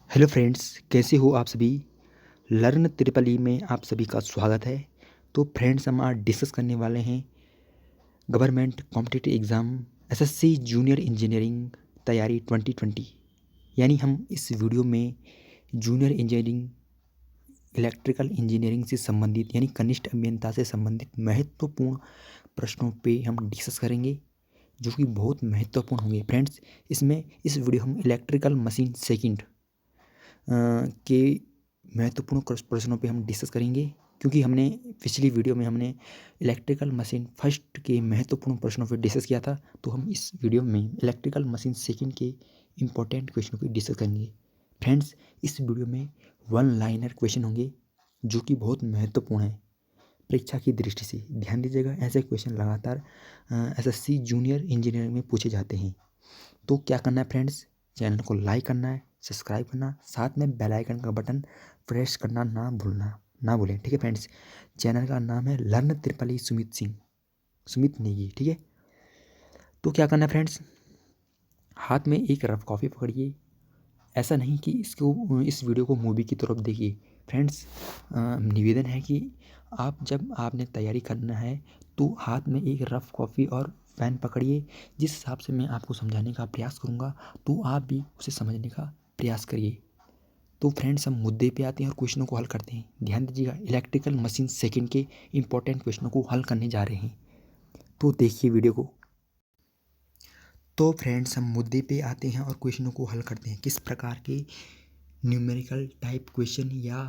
Hello friends, कैसे हो आप सभी। लर्न ट्रिपल ई में आप सभी का स्वागत है। तो फ्रेंड्स, हम आज डिस्कस करने वाले हैं government competitive exam SSC junior engineering तैयारी 2020। यानी हम इस वीडियो में जूनियर इंजीनियरिंग इलेक्ट्रिकल इंजीनियरिंग से संबंधित यानी कनिष्ठ अभियंता से संबंधित महत्वपूर्ण प्रश्नों पे हम डिस्कस करेंगे, जो कि बहुत महत्वपूर्ण होंगे फ्रेंड्स। इसमें इस वीडियो हम इलेक्ट्रिकल मशीन सेकंड के महत्वपूर्ण प्रश्नों पे हम डिस्कस करेंगे, क्योंकि हमने पिछली वीडियो में हमने इलेक्ट्रिकल मशीन फर्स्ट के महत्वपूर्ण प्रश्नों पे डिस्कस किया था। तो हम इस वीडियो में इलेक्ट्रिकल मशीन सेकंड के इम्पोर्टेंट क्वेश्चनों पे डिस्कस करेंगे फ्रेंड्स। इस वीडियो में वन लाइनर क्वेश्चन होंगे, जो कि बहुत महत्वपूर्ण है परीक्षा की दृष्टि से। ध्यान दीजिएगा, ऐसे क्वेश्चन लगातार एसएससी जूनियर इंजीनियरिंग में पूछे जाते हैं। तो क्या करना है फ्रेंड्स, चैनल को लाइक करना है, सब्सक्राइब करना, साथ में बेल आइकन का बटन प्रेस करना ना भूलें। ठीक है फ्रेंड्स। चैनल का नाम है learn triple E Sumit Negi. ठीक है। तो क्या करना है फ्रेंड्स, हाथ में एक रफ कॉपी पकड़िए। ऐसा नहीं कि इस वीडियो को मूवी की तरफ देखिए फ्रेंड्स। निवेदन है कि जब आपने तैयारी करना है तो हाथ में एक रफ कॉपी और पेन पकड़िए। जिस हिसाब से मैं आपको समझाने का प्रयास करूँगा तो आप भी उसे समझने का प्रयास करिए। तो फ्रेंड्स, हम मुद्दे पे आते हैं और क्वेश्चनों को हल करते हैं। ध्यान दीजिएगा, इलेक्ट्रिकल मशीन सेकंड के इंपॉर्टेंट क्वेश्चनों को हल करने जा रहे हैं। तो देखिए वीडियो को। तो फ्रेंड्स, हम मुद्दे पे आते हैं और क्वेश्चनों को हल करते हैं। किस प्रकार के न्यूमेरिकल टाइप क्वेश्चन या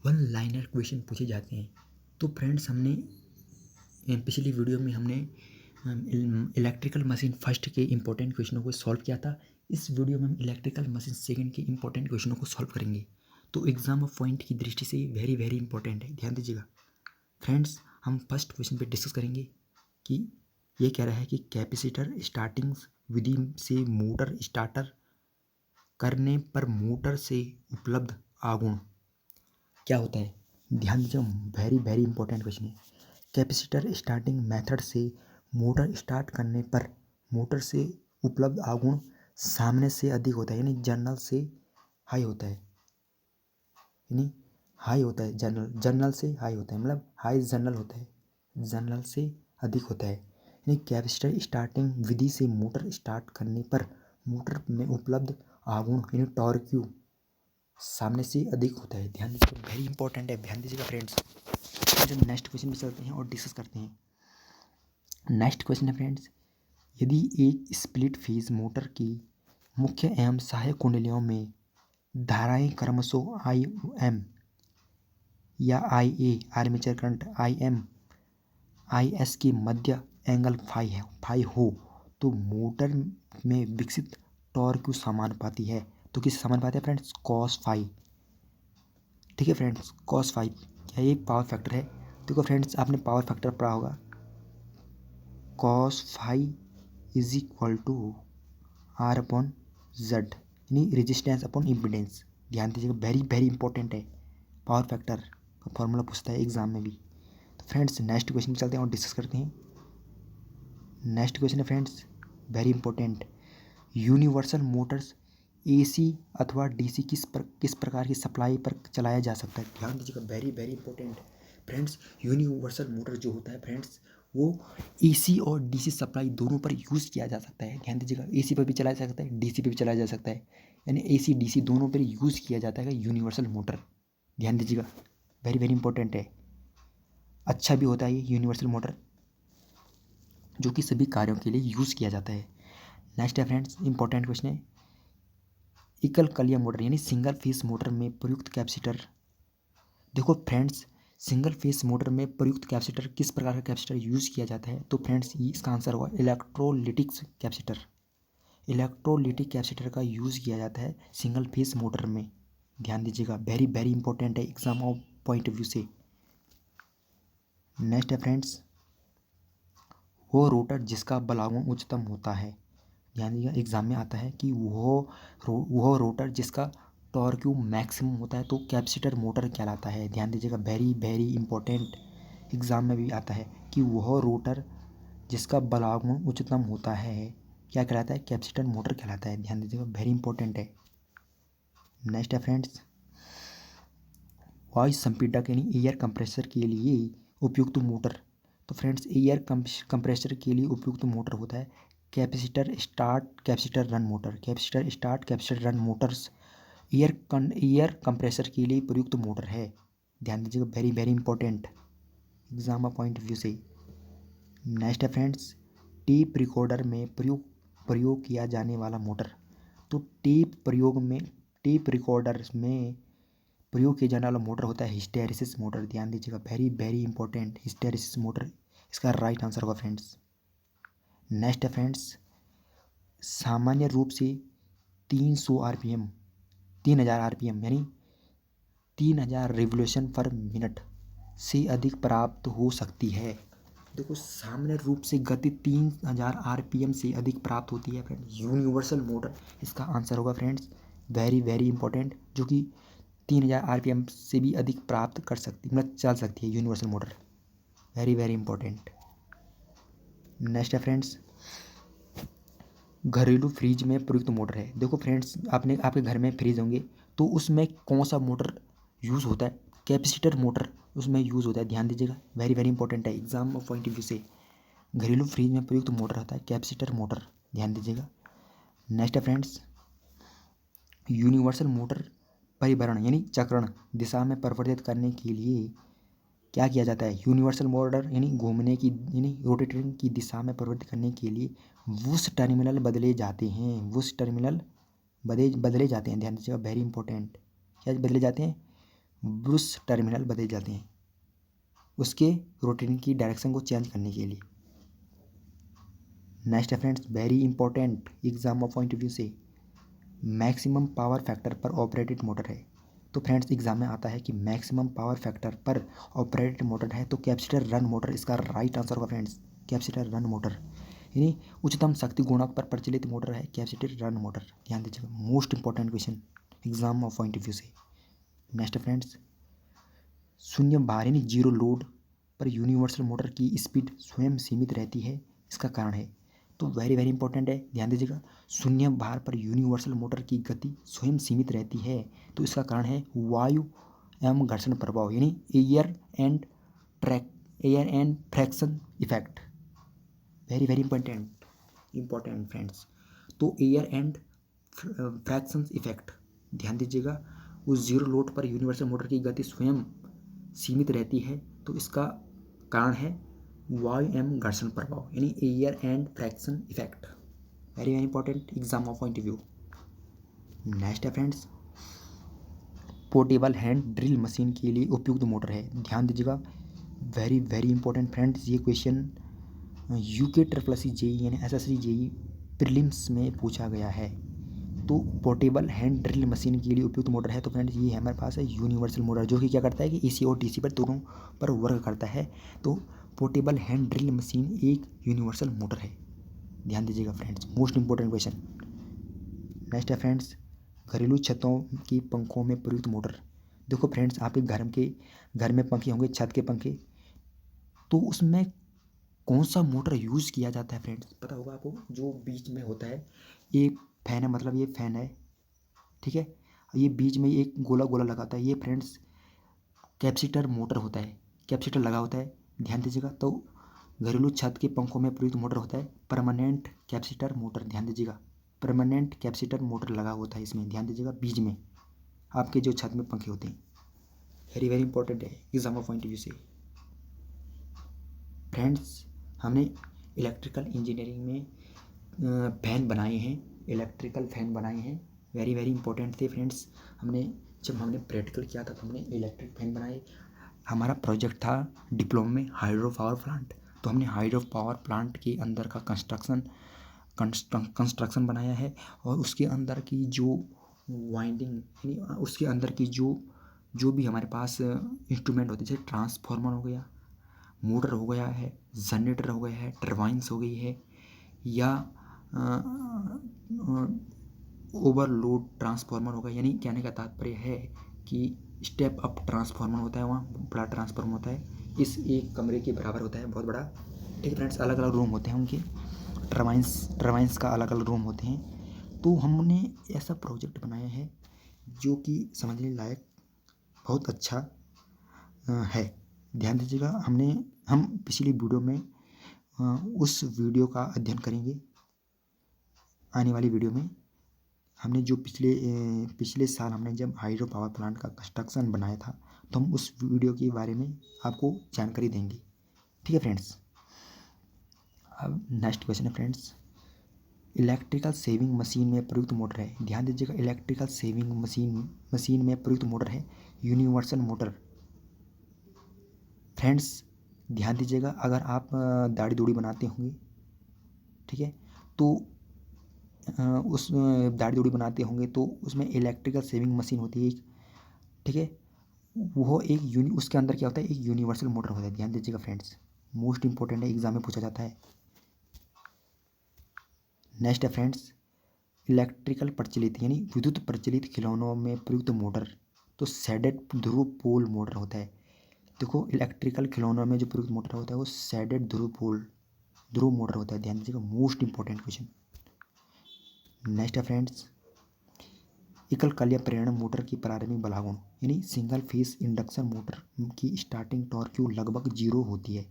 वन लाइनर क्वेश्चन पूछे जाते हैं। तो फ्रेंड्स, हमने पिछली वीडियो में हमने इलेक्ट्रिकल मशीन फर्स्ट के इम्पोर्टेंट क्वेश्चनों को सॉल्व किया था। इस वीडियो में हम इलेक्ट्रिकल मशीन सेकंड के इम्पोर्टेंट क्वेश्चनों को सॉल्व करेंगे। तो एग्जाम ऑफ पॉइंट की दृष्टि से वेरी वेरी इंपॉर्टेंट है, ध्यान दीजिएगा फ्रेंड्स। हम फर्स्ट क्वेश्चन पे डिस्कस करेंगे कि ये कह रहा है कि कैपेसिटर स्टार्टिंग विधि से मोटर स्टार्टर करने पर मोटर से उपलब्ध आगुण क्या होता है। ध्यान दीजिए, वेरी वेरी इंपॉर्टेंट क्वेश्चन है। कैपेसिटर स्टार्टिंग मेथड से मोटर स्टार्ट करने पर मोटर से उपलब्ध आगुण सामने से अधिक होता है, यानी जनरल से हाई होता है। यानी हाई होता है, जनरल से हाई होता है, मतलब हाई जनरल होता है, जनरल से अधिक होता है। यानी कैपेसिटर स्टार्टिंग विधि से मोटर स्टार्ट करने पर मोटर में उपलब्ध आगुण यानी टॉर्क सामने से अधिक होता है। ध्यान दीजिए, वेरी इंपॉर्टेंट है, ध्यान दीजिएगा फ्रेंड्स। जो नेक्स्ट क्वेश्चन पे चलते हैं और डिस्कस करते हैं। नेक्स्ट क्वेश्चन है फ्रेंड्स, यदि एक स्प्लिट फेज मोटर की मुख्य एवं सहायक कुंडलियों में धाराएं क्रमशः आई एम या I A armature current I M I S के मध्य एंगल फाई हो तो मोटर में विकसित टॉर्क समानुपाती है। तो किस समानुपाती है फ्रेंड्स, कॉस फाई। ठीक है फ्रेंड्स, कॉस फाइव क्या ये पावर फैक्टर है। देखो फ्रेंड्स, आपने पावर फैक्टर पढ़ा होगा, cos five is equal to R upon Z, यानी रेजिस्टेंस अपॉन इम्पिडेंस। ध्यान दीजिएगा, वेरी वेरी इंपॉर्टेंट है, पावर फैक्टर का फॉर्मूला पूछता है एग्जाम में भी। तो फ्रेंड्स, नेक्स्ट क्वेश्चन पे चलते हैं और डिस्कस करते हैं। नेक्स्ट क्वेश्चन है friends, very important, universal Motors AC अथवा डीसी किस प्रकार की सप्लाई पर चलाया जा सकता है। ध्यान दीजिएगा, very very important friends. Universal motor जो होता है फ्रेंड्स, वो एसी और डीसी सप्लाई दोनों पर यूज़ किया जा सकता है। ध्यान दीजिएगा, एसी पर भी चलाया जा सकता है, डीसी पर भी चलाया जा सकता है, यानी एसी डीसी दोनों पर यूज़ किया जाता है यूनिवर्सल मोटर। ध्यान दीजिएगा, वेरी वेरी इंपॉर्टेंट है। अच्छा भी होता है ये यूनिवर्सल मोटर, जो कि सभी कार्यों के लिए यूज़ किया जाता है। नेक्स्ट है फ्रेंड्स, इंपॉर्टेंट क्वेश्चन है, एकल कलिया मोटर यानी सिंगल फेस मोटर में प्रयुक्त कैपेसिटर। देखो फ्रेंड्स, सिंगल फेस मोटर में प्रयुक्त कैपेसिटर किस प्रकार का कैपेसिटर यूज़ किया जाता है। तो फ्रेंड्स, ये इसका आंसर होगा इलेक्ट्रोलिटिक कैपेसिटर। इलेक्ट्रोलिटिक कैपेसिटर का यूज़ किया जाता है सिंगल फेस मोटर में। ध्यान दीजिएगा, वेरी वेरी इंपॉर्टेंट है exam of point of view से। नेक्स्ट है फ्रेंड्स, वो रोटर जिसका बलागुण उच्चतम होता है। ध्यान दीजिएगा, एग्जाम में आता है कि वह रोटर जिसका टॉर्क मैक्सिमम होता है तो कैपेसिटर मोटर कहलाता है। ध्यान दीजिएगा, वेरी वेरी इंपॉर्टेंट, एग्जाम में भी आता है कि वह रोटर जिसका बलागुण उच्चतम होता है क्या कहलाता है, कैपेसिटर मोटर कहलाता है। ध्यान दीजिएगा, वेरी इंपॉर्टेंट है। नेक्स्ट है फ्रेंड्स, वायु संपीड़क यानी एयर कंप्रेसर के लिए उपयुक्त मोटर। तो फ्रेंड्स एयर कंप्रेसर के लिए उपयुक्त मोटर होता है capacitor start capacitor run motor. Capacitor start capacitor run Motors air compressor के लिए प्रयुक्त मोटर है। ध्यान दीजिएगा, very very important exam point of view से। नेक्स्ट है फ्रेंड्स, टेप रिकॉर्डर में प्रयोग किया जाने वाला मोटर। तो टेप रिकॉर्डर में प्रयोग किया जाने वाला मोटर होता है हिस्टैरिसीस मोटर। ध्यान दीजिएगा, very very important hysteresis motor इसका राइट आंसर होगा फ्रेंड्स। नेक्स्ट है फ्रेंड्स, सामान्य रूप से 3000 आरपीएम यानी 3000 रिवोल्यूशन पर मिनट से अधिक प्राप्त हो सकती है। देखो, सामान्य रूप से गति 3000 आरपीएम से अधिक प्राप्त होती है फ्रेंड्स। यूनिवर्सल मोटर इसका आंसर होगा फ्रेंड्स, वेरी वेरी इंपॉर्टेंट, जो कि 3000 आरपीएम से भी अधिक प्राप्त कर सकती मतलब चल सकती है universal motor, very very important. Next है फ्रेंड्स, घरेलू फ्रिज में प्रयुक्त मोटर है। देखो फ्रेंड्स, आपके घर में फ्रिज होंगे तो उसमें कौन सा मोटर यूज़ होता है, कैपेसिटर मोटर उसमें यूज़ होता है। ध्यान दीजिएगा, वेरी वेरी इंपॉर्टेंट है एग्जाम पॉइंट ऑफ व्यू से। घरेलू फ्रिज में प्रयुक्त मोटर होता है कैपेसिटर मोटर, ध्यान दीजिएगा। नेक्स्ट है फ्रेंड्स, यूनिवर्सल मोटर परिभ्रमण यानी चक्रण दिशा में परिवर्तित करने के लिए क्या किया जाता है। यूनिवर्सल मोटर यानी घूमने की यानी रोटेटिंग की दिशा में परिवर्तित करने के लिए वुश टर्मिनल बदले जाते हैं। वुश टर्मिनल बदले जाते हैं, ध्यान दीजिएगा, वेरी इंपॉर्टेंट। क्या बदले जाते हैं, वुश टर्मिनल बदले जाते हैं उसके रोटेटिंग की डायरेक्शन को चेंज करने के लिए। नेक्स्ट है friends, very important exam point of view से, मैक्सिमम पावर फैक्टर पर ऑपरेटेड मोटर है। तो फ्रेंड्स एग्जाम में आता है कि मैक्सिमम पावर फैक्टर पर ऑपरेटेड मोटर है तो कैपेसिटर रन मोटर इसका राइट आंसर होगा फ्रेंड्स। कैपेसिटर रन मोटर यानी उच्चतम शक्ति गुणक पर प्रचलित मोटर है कैपेसिटर रन मोटर। ध्यान दीजिएगा, most important question exam of point of view से। नेक्स्ट फ्रेंड्स, शून्य भार यानी जीरो लोड पर यूनिवर्सल मोटर की स्पीड स्वयं सीमित रहती है, इसका कारण है। तो वेरी वेरी इंपॉर्टेंट है, ध्यान दीजिएगा, शून्य भार पर यूनिवर्सल मोटर की गति स्वयं सीमित रहती है तो इसका कारण है वायु एवं घर्षण प्रभाव यानी air and friction effect, very very important friends. तो एयर एंड फ्रैक्शन इफेक्ट, ध्यान दीजिएगा, उस जीरो लोड पर यूनिवर्सल मोटर की गति स्वयं सीमित रहती है तो इसका कारण है वायु एवं घर्षण प्रभाव यानी air and friction effect, very very important exam of point of view. Next है friends, portable hand drill machine के लिए उपयुक्त मोटर है। ध्यान दीजिएगा, वेरी वेरी इंपॉर्टेंट फ्रेंड्स, ये क्वेश्चन यूके ट्रिपल जेई यानी एसएससी जेई प्रीलिम्स में पूछा गया है। तो पोर्टेबल हैंड ड्रिल मशीन के लिए उपयुक्त मोटर है तो फ्रेंड्स ये हमारे पास है यूनिवर्सल मोटर, जो कि क्या करता है कि एसी और डीसी पर दोनों पर वर्क करता है। तो पोर्टेबल हैंड ड्रिल मशीन एक यूनिवर्सल मोटर है, ध्यान दीजिएगा friends, most important question. Next है फ्रेंड्स, घरेलू छतों की पंखों में प्रयुक्त मोटर। देखो फ्रेंड्स, आपके घर में पंखे होंगे, छत के पंखे, तो उसमें कौन सा मोटर यूज़ किया जाता है फ्रेंड्स, पता होगा आपको, जो बीच में होता है, ये फैन है, मतलब ये फैन है, ठीक है, ये बीच में एक गोला गोला लगाता है, ये फ्रेंड्स कैपेसिटर मोटर होता है, कैपेसिटर लगा होता है, ध्यान दीजिएगा। तो घरेलू छत के पंखों में प्रयुक्त मोटर होता है परमानेंट कैपेसिटर मोटर, ध्यान दीजिएगा, परमानेंट कैपेसिटर मोटर लगा होता है इसमें, ध्यान दीजिएगा, बीच में आपके जो छत में पंखे होते हैं, वेरी वेरी इंपॉर्टेंट है एग्जाम पॉइंट ऑफ व्यू से। फ्रेंड्स, हमने इलेक्ट्रिकल इंजीनियरिंग में फैन बनाए हैं, इलेक्ट्रिकल फैन बनाए हैं, वेरी वेरी इंपॉर्टेंट थे फ्रेंड्स। जब हमने प्रैक्टिकल किया था तो हमने इलेक्ट्रिक फैन बनाए। हमारा प्रोजेक्ट था डिप्लोमा में हाइड्रो पावर प्लांट, तो हमने हाइड्रो पावर प्लांट के अंदर का कंस्ट्रक्शन बनाया है और उसके अंदर की जो वाइंडिंग यानी उसके अंदर की जो भी हमारे पास इंस्ट्रूमेंट होते हैं, जैसे ट्रांसफार्मर हो गया, मोटर हो गया है, जनरेटर हो गया है, टर्बाइंस हो गई है, या ओवरलोड ट्रांसफार्मर होगा, यानी कहने का तात्पर्य है कि स्टेप अप ट्रांसफार्मर होता है, वहाँ बड़ा ट्रांसफार्मर होता है, इस एक कमरे के बराबर होता है, बहुत बड़ा, ठीक है फ्रेंड्स, अलग अलग रूम होते हैं उनके, टर्बाइंस का अलग अलग रूम होते हैं। तो हमने ऐसा प्रोजेक्ट बनाया है जो कि समझने लायक बहुत अच्छा है। ध्यान दीजिएगा, हम पिछली वीडियो में उस वीडियो का अध्ययन करेंगे। आने वाली वीडियो में हमने जो पिछले साल हमने जब हाइड्रो पावर प्लांट का कंस्ट्रक्शन बनाया था, तो हम उस वीडियो के बारे में आपको जानकारी देंगे। ठीक है फ्रेंड्स। अब नेक्स्ट क्वेश्चन है फ्रेंड्स, इलेक्ट्रिकल सेविंग मशीन में प्रयुक्त मोटर है। ध्यान दीजिएगा, इलेक्ट्रिकल सेविंग मशीन में प्रयुक्त मोटर है यूनिवर्सल मोटर। फ्रेंड्स ध्यान दीजिएगा, अगर आप दाढ़ी दूढ़ी बनाते होंगे, ठीक है, तो उस दाढ़ी दूढ़ी बनाते होंगे तो उसमें इलेक्ट्रिकल सेविंग मशीन होती है एक, ठीक है, वो एक उसके अंदर क्या होता है, एक यूनिवर्सल मोटर होता है। ध्यान दीजिएगा फ्रेंड्स, मोस्ट इंपॉर्टेंट है, एग्जाम में पूछा जाता है। नेक्स्ट है फ्रेंड्स, इलेक्ट्रिकल प्रचलित यानी विद्युत प्रचलित खिलौनों में प्रयुक्त मोटर, तो शेडेड ध्रुव पोल मोटर होता है। देखो, इलेक्ट्रिकल खिलौनों में जो प्रयुक्त मोटर होता है वो शेडेड ध्रुव मोटर होता है। ध्यान दीजिएगा, मोस्ट इंपॉर्टेंट क्वेश्चन। नेक्स्ट है फ्रेंड्स, एकल कलीय प्रेरण मोटर की प्रारंभिक बल गुण यानी सिंगल फेस इंडक्शन मोटर की स्टार्टिंग टॉर्क क्यू लगभग 0 होती है।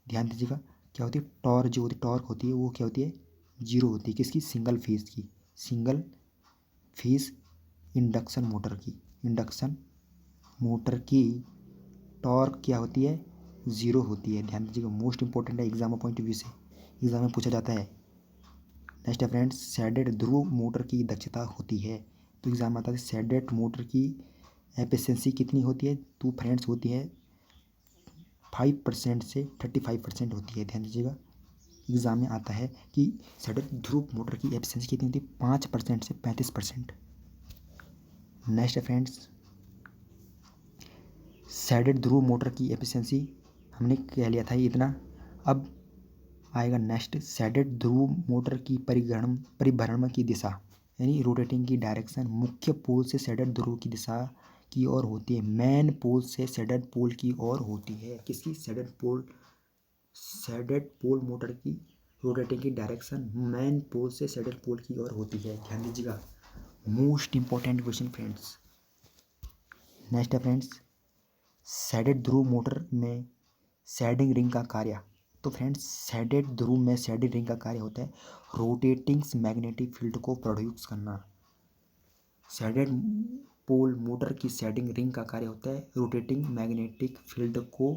ध्यान दीजिएगा, क्या होती है, टॉर्क होती है वो क्या होती है, 0 होती है। किसकी, सिंगल फेस इंडक्शन मोटर की टॉर्क क्या होती है, 0 होती है। ध्यान दीजिएगा, मोस्ट इंपॉर्टेंट है, एग्जाम पॉइंट ऑफ व्यू से एग्जाम में पूछा जाता है। नेक्स्ट है फ्रेंड्स, शेडेड ध्रुव मोटर की दक्षता होती है, तो एग्जाम में आता है शेडेड मोटर की एफिशिएंसी कितनी होती है, तो फ्रेंड्स होती है 5% से 35% होती है। ध्यान दीजिएगा, एग्जाम में आता है कि शेडेड ध्रुव मोटर की एफिशिएंसी कितनी होती है, 5% से 35%। नेक्स्ट है फ्रेंड्स, शेडेड ध्रुव मोटर की एफिशिएंसी हमने कह लिया था ये इतना। अब आएगा नेक्स्ट, शेडेड ध्रुव मोटर की परिभ्रमण की दिशा यानी रोटेटिंग की डायरेक्शन मुख्य पोल से शेडेड ध्रुव की दिशा की ओर होती है, मेन पोल से शेडेड पोल की ओर होती है। किसकी, शेडेड पोल मोटर की रोटेटिंग की डायरेक्शन मेन पोल से शेडेड पोल की ओर होती है। ध्यान दीजिएगा, most important question friends. Next है फ्रेंड्स, शेडेड ध्रुव मोटर में शेडिंग रिंग का कार्य, तो फ्रेंड्स शेडेड ध्रुव में शेडिंग रिंग का कार्य होता है रोटेटिंग मैग्नेटिक फील्ड को प्रोड्यूस करना। शेडेड पोल मोटर की शेडिंग रिंग का कार्य होता है रोटेटिंग मैग्नेटिक फील्ड को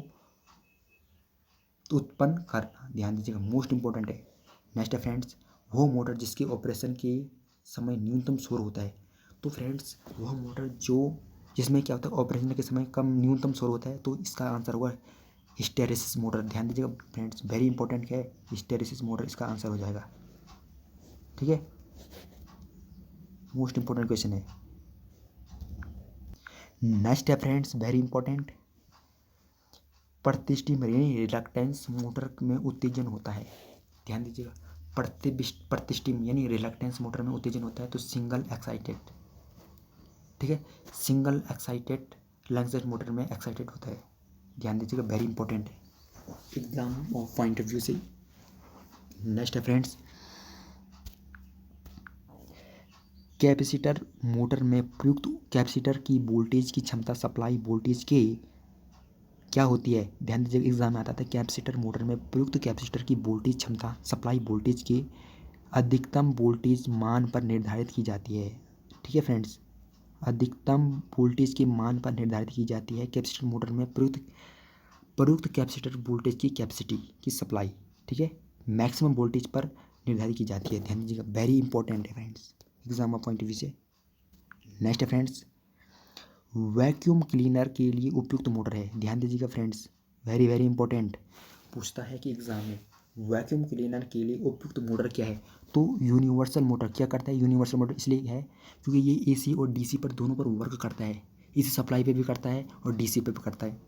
उत्पन्न करना। ध्यान दीजिएगा, मोस्ट इंपॉर्टेंट है। नेक्स्ट है फ्रेंड्स, वो मोटर जिसके ऑपरेशन के समय न्यूनतम शोर होता है, तो फ्रेंड्स वह मोटर जिसमें क्या होता है, ऑपरेशन के समय कम न्यूनतम शोर होता है, तो इसका आंसर होगा हिस्टेरेसिस मोटर। ध्यान दीजिएगा फ्रेंड्स, वेरी इंपॉर्टेंट क्या है, हिस्टेरेसिस मोटर इसका आंसर हो जाएगा। ठीक है, मोस्ट इंपॉर्टेंट क्वेश्चन है। नेक्स्ट है फ्रेंड्स, वेरी इंपॉर्टेंट, प्रतिष्ठिम यानी रिलक्टेंस मोटर में उत्तेजन होता है। ध्यान दीजिएगा, प्रतिष्ठिम यानी रिलक्टेंस मोटर में उत्तेजन होता है, तो सिंगल एक्साइटेड, ठीक है, सिंगल एक्साइटेड लैंक्सेट मोटर में एक्साइटेड होता है। ध्यान दीजिएगा, वेरी इंपॉर्टेंट है एग्जाम पॉइंट ऑफ व्यू से। नेक्स्ट है फ्रेंड्स, कैपेसिटर मोटर में प्रयुक्त कैपेसिटर की वोल्टेज की क्षमता सप्लाई वोल्टेज के क्या होती है। ध्यान दीजिएगा, एग्जाम में आता था कैपेसिटर मोटर में प्रयुक्त कैपेसिटर की वोल्टेज क्षमता सप्लाई वोल्टेज के अधिकतम वोल्टेज मान पर निर्धारित की जाती है। ठीक है फ्रेंड्स, अधिकतम वोल्टेज के मान पर निर्धारित की जाती है कैपेसिटर मोटर में प्रयुक्त कैपेसिटर वोल्टेज की कैपेसिटी की सप्लाई, ठीक है, मैक्सिमम वोल्टेज पर निर्धारित की जाती है। ध्यान दीजिएगा, वेरी इंपॉर्टेंट है friends exam point of view से। नेक्स्ट है फ्रेंड्स, वैक्यूम क्लीनर के लिए उपयुक्त मोटर है। ध्यान दीजिएगा फ्रेंड्स, वेरी वेरी इंपॉर्टेंट, पूछता है कि एग्जाम में वैक्यूम क्लीनर के लिए उपयुक्त मोटर क्या है, तो यूनिवर्सल मोटर क्या करता है, यूनिवर्सल मोटर इसलिए है क्योंकि ये एसी और डीसी पर दोनों पर वर्क करता है, एसी सप्लाई पे भी करता है और डीसी पे भी करता है।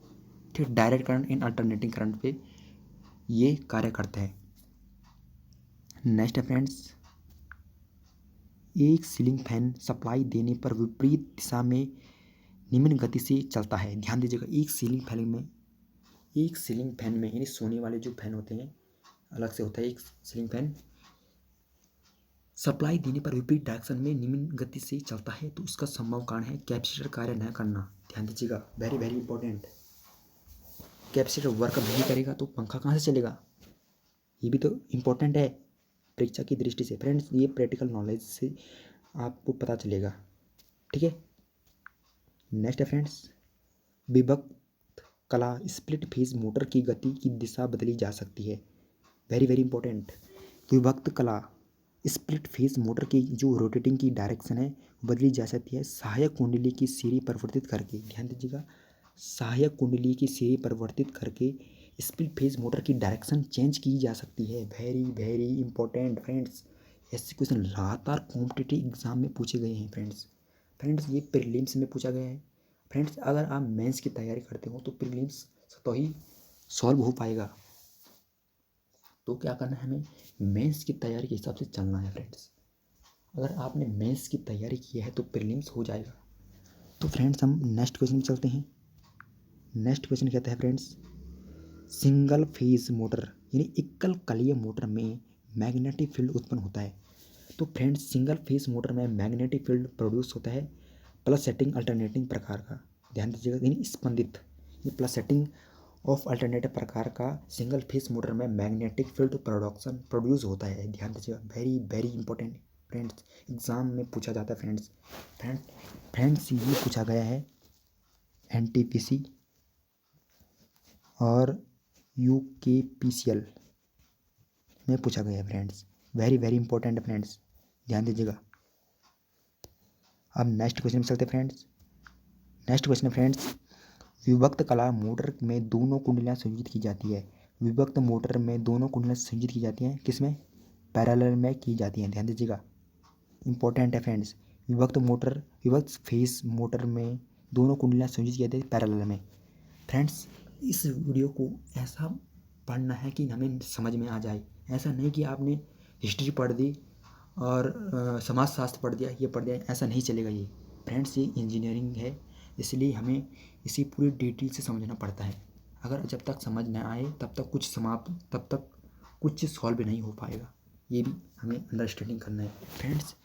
ठीक, direct current in alternating current पे ये कार्य करता है। नेक्स्ट है फ्रेंड्स, एक सीलिंग फैन सप्लाई देने पर विपरीत दिशा में निम्न गति से चलता है। ध्यान दीजिएगा, एक सीलिंग फैन में यानी सोने वाले जो फैन होते हैं अलग से होता है एक सीलिंग फैन, सप्लाई देने पर विपरीत डायरेक्शन में निम्न गति से चलता है तो उसका संभव कारण है कैपेसिटर कार्य न करना। ध्यान दीजिएगा, very very important. Capacitor work नहीं करेगा तो पंखा कहाँ से चलेगा, ये भी तो इम्पोर्टेंट है परीक्षा की दृष्टि से। फ्रेंड्स ये प्रैक्टिकल नॉलेज से आपको पता चलेगा, ठीक है। नेक्स्ट है फ्रेंड्स, विभक्त कला स्प्लिट फेज मोटर की गति की दिशा बदली जा सकती है। Very very important. विभक्त कला स्प्लिट फेज मोटर की जो रोटेटिंग की डायरेक्शन है बदली जा सकती है सहायक कुंडली की सीरी परिवर्तित करके। ध्यान दीजिएगा, सहायक कुंडली की सीरी परिवर्तित करके स्प्लिट फेज मोटर की डायरेक्शन चेंज की जा सकती है। वेरी वेरी इंपॉर्टेंट फ्रेंड्स, ऐसे क्वेश्चन लगातार कॉम्पिटिटिव एग्जाम में पूछे गए हैं फ्रेंड्स ये प्रीलिम्स में पूछा गया है। फ्रेंड्स अगर आप मेंस की तैयारी करते हो तो प्रीलिम्स तो ही सॉल्व हो पाएगा। तो क्या करना है, हमें मेंस की तैयारी के हिसाब से चलना है फ्रेंड्स। अगर आपने मेंस की तैयारी की है तो प्रीलिम्स हो जाएगा। तो फ्रेंड्स हम नेक्स्ट क्वेश्चन में चलते हैं। नेक्स्ट क्वेश्चन कहता है फ्रेंड्स, सिंगल फेज मोटर यानी एकल कलीय मोटर में मैग्नेटिक फील्ड उत्पन्न होता है। तो फ्रेंड्स सिंगल फेज मोटर में मैग्नेटिक फील्ड प्रोड्यूस होता है प्लस सेटिंग अल्टरनेटिंग प्रकार का। ध्यान दीजिएगा, यानी स्पंदित, ये प्लस सेटिंग ऑफ अल्टरनेटिव प्रकार का सिंगल फेज मोटर में मैग्नेटिक फील्ड प्रोड्यूस होता है। ध्यान दीजिएगा, very very important friends, exam में पूछा जाता है फ्रेंड्स ये पूछा गया है एनटीपीसी और यूकेपीसीएल में पूछा गया है friends. Very very important friends, ध्यान दीजिएगा। अब नेक्स्ट क्वेश्चन में चलते फ्रेंड्स। नेक्स्ट क्वेश्चन फ्रेंड्स, विभक्त कला मोटर में दोनों कुंडलियाँ संयोजित की जाती है। विभक्त मोटर में दोनों कुंडलियाँ संयोजित की जाती हैं, किसमें, पैरेलल में की जाती हैं। ध्यान दीजिएगा, इंपॉर्टेंट है फ्रेंड्स। विभक्त फेस मोटर में दोनों कुंडलियाँ संयोजित की जाती है पैरेलल में। फ्रेंड्स इस वीडियो को ऐसा पढ़ना है कि हमें समझ में आ जाए, ऐसा नहीं कि आपने हिस्ट्री पढ़ दी और समाजशास्त्र पढ़ दिया, ये पढ़ दिया, ऐसा नहीं चलेगा। ये फ्रेंड्स ये इंजीनियरिंग है, इसलिए हमें इसी पूरी डिटेल से समझना पड़ता है। अगर जब तक समझ न आए तब तक कुछ सॉल्व नहीं हो पाएगा। ये भी हमें अंडरस्टैंडिंग करना है फ्रेंड्स।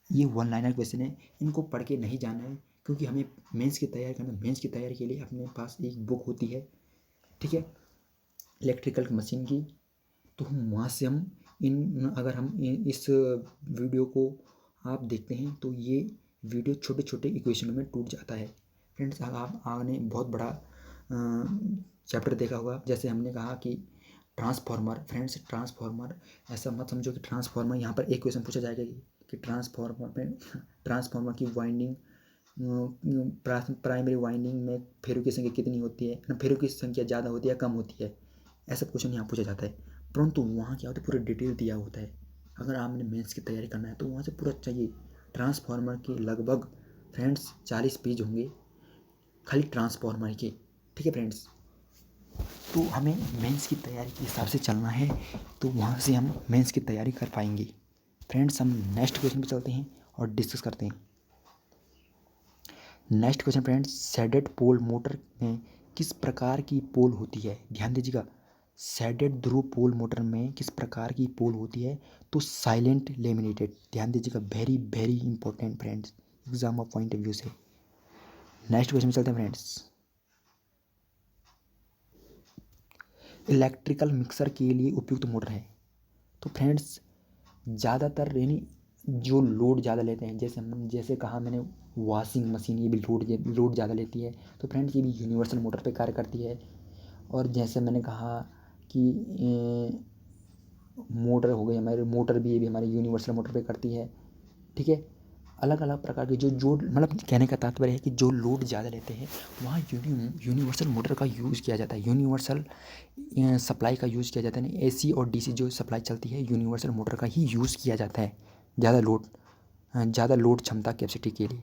ये वन लाइनर क्वेश्चन है, इनको पढ़ के नहीं जाना है, क्योंकि हमें मेंस की तैयारी करना है। मेंस की तैयारी के लिए अपने पास एक बुक होती है, ठीक है, इलेक्ट्रिकल मशीन की। तो हम वहाँ से अगर हम इस वीडियो को आप देखते हैं तो ये वीडियो छोटे छोटे इक्वेशनों में टूट जाता है फ्रेंड्स। आप आपने बहुत बड़ा चैप्टर देखा होगा, जैसे हमने कहा कि ट्रांसफार्मर। फ्रेंड्स ट्रांसफार्मर ऐसा मत समझो कि ट्रांसफार्मर, यहाँ पर एक क्वेश्चन पूछा जाएगा कि ट्रांसफार्मर की वाइंडिंग, प्राइमरी वाइंडिंग में फेरों की संख्या कितनी होती है ना, फेरों की संख्या ज़्यादा होती है कम होती है, ऐसा क्वेश्चन यहाँ पूछा जाता है। परंतु वहाँ क्या होता है, पूरा डिटेल दिया होता है। अगर आपने मेंस की तैयारी करना है तो वहाँ से पूरा चाहिए। ट्रांसफार्मर के लगभग फ्रेंड्स 40 पेज होंगे खाली ट्रांसफार्मर के, ठीक है फ्रेंड्स। तो हमें मेंस की तैयारी के हिसाब से चलना है, तो वहाँ से हम मेंस की तैयारी कर पाएंगे फ्रेंड्स। हम नेक्स्ट क्वेश्चन पे चलते हैं और डिस्कस करते हैं। Next question friends, shaded pole motor में किस प्रकार की पोल होती है। ध्यान दीजिएगा, शेडेड ध्रुव पोल मोटर में किस प्रकार की पोल होती है, तो साइलेंट लेमिनेटेड। ध्यान दीजिएगा, very very important friends, exam of point of view से। नेक्स्ट क्वेश्चन में चलते हैं फ्रेंड्स, इलेक्ट्रिकल मिक्सर के लिए उपयुक्त मोटर है। तो फ्रेंड्स ज़्यादातर यानी जो लोड ज़्यादा लेते हैं, जैसे कहा मैंने वॉशिंग मशीन, ये भी लोड ज़्यादा लेती है, तो फ्रेंड्स ये भी यूनिवर्सल मोटर पे कार्य करती है। और जैसे मैंने कहा कि मोटर हो गई हमारी, मोटर भी ये भी हमारी यूनिवर्सल मोटर पे करती है, ठीक है। अलग अलग प्रकार के जो मतलब कहने का तात्पर्य है कि जो लोड ज़्यादा लेते हैं वहाँ यूनिवर्सल मोटर का यूज़ किया जाता है, यूनिवर्सल सप्लाई का यूज़ किया जाता है। एसी और डीसी जो सप्लाई चलती है यूनिवर्सल मोटर का ही यूज़ किया जाता है ज़्यादा लोड क्षमता कैपेसिटी के लिए,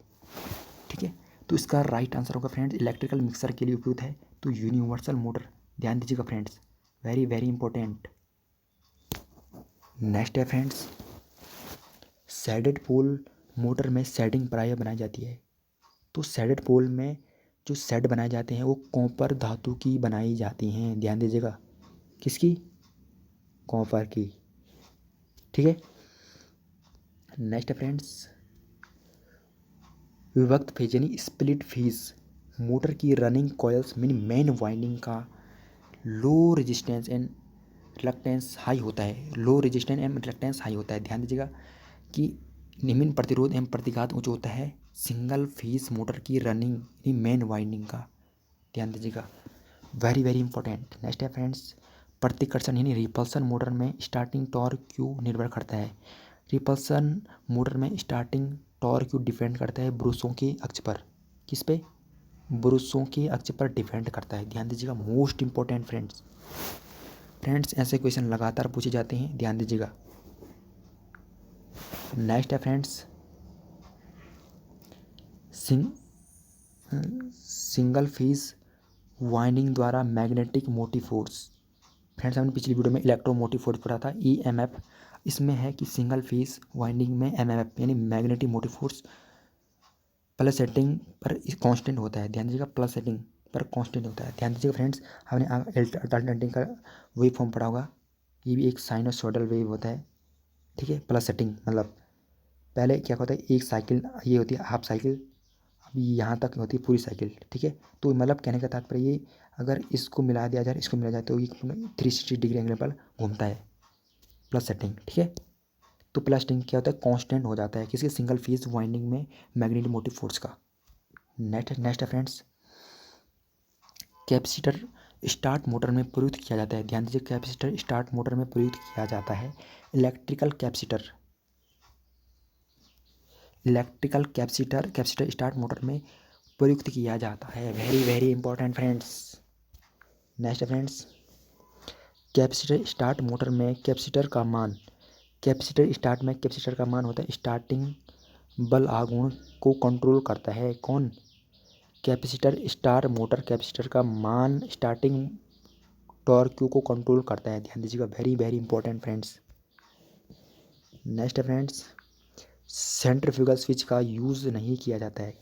ठीक है। तो इसका राइट आंसर होगा फ्रेंड्स, इलेक्ट्रिकल मिक्सर के लिए उपयुक्त है तो यूनिवर्सल मोटर। ध्यान दीजिएगा friends, very very important. Next है फ्रेंड्स, शेडेड पोल मोटर में शेडिंग प्रायः बनाई जाती है। तो शेडेड पोल में जो शेड बनाए जाते हैं वो कॉपर धातु की बनाई जाती हैं। ध्यान दीजिएगा, किसकी, कॉपर की, ठीक है। नेक्स्ट है फ्रेंड्स, विभक्त फेज यानी स्प्लिट फेज मोटर की रनिंग कॉइल्स में मेन वाइंडिंग का low resistance and reluctance high होता है। Low resistance and reluctance high होता है। ध्यान दीजिएगा कि निम्न प्रतिरोध एवं प्रतिघात उच्च होता है सिंगल फेज मोटर की रनिंग यानी मेन वाइंडिंग का। ध्यान दीजिएगा, वेरी वेरी इंपॉर्टेंट। नेक्स्ट है फ्रेंड्स, प्रतिकर्षण यानी रिपल्सन मोटर में स्टार्टिंग टॉर्क क्यू निर्भर करता है। रिपल्सन मोटर में स्टार्टिंग टॉर्क क्यू डिपेंड करता है ब्रूसों के अक्ष पर। किस पे? ब्रूसों के अक्ष पर डिपेंड करता है। ध्यान दीजिएगा, मोस्ट इंपॉर्टेंट फ्रेंड्स। फ्रेंड्स ऐसे क्वेश्चन लगातार पूछे जाते हैं, ध्यान दीजिएगा। नेक्स्ट है फ्रेंड्स, सिंगल फेज वाइंडिंग द्वारा मैग्नेटिक मोटिव फोर्स। फ्रेंड्स हमने पिछली वीडियो में इलेक्ट्रोमोटिव फोर्स पढ़ा था, EMF। इसमें है कि सिंगल फेज वाइंडिंग में MMF यानी magnetic motive force plus setting पर कांस्टेंट होता है। ध्यान दीजिएगा, प्लस सेटिंग पर कांस्टेंट होता है। ध्यान दीजिएगा फ्रेंड्स, हमने अल्टरनेटिंग का वेव फॉर्म पढ़ा होगा। ये भी एक साइनोसॉइडल वेव होता है, ठीक है। प्लस सेटिंग मतलब पहले क्या होता है, एक साइकिल ये होती है हाफ साइकिल, अब यहाँ तक होती है पूरी साइकिल, ठीक है। तो मतलब कहने का तात्पर्य ये, अगर इसको मिला दिया जाए इसको मिला जाए तो ये 360 डिग्री एंगल पर घूमता है। प्लस सेटिंग, ठीक है। तो प्लस सेटिंग क्या होता है, कांस्टेंट हो जाता है किसी सिंगल फेज वाइंडिंग में मैग्नेटिक मोटिव फोर्स का। नेक्स्ट है फ्रेंड्स, कैपेसिटर स्टार्ट मोटर में प्रयुक्त किया जाता है। ध्यान दीजिए, कैपेसिटर स्टार्ट मोटर में प्रयुक्त किया जाता है। इलेक्ट्रिकल कैपेसिटर स्टार्ट मोटर में प्रयुक्त किया जाता है। Very very important friends. Next friends, capacitor start motor में कैपेसिटर स्टार्ट का मान होता है स्टार्टिंग बल आघूर्ण को कंट्रोल करता है। कौन? कैपेसिटर स्टार मोटर कैपेसिटर का मान स्टार्टिंग टॉर्क क्यू को कंट्रोल करता है। ध्यान दीजिएगा, very very important friends. Next है फ्रेंड्स, सेंट्रीफ्यूगल स्विच का यूज़ नहीं किया जाता है।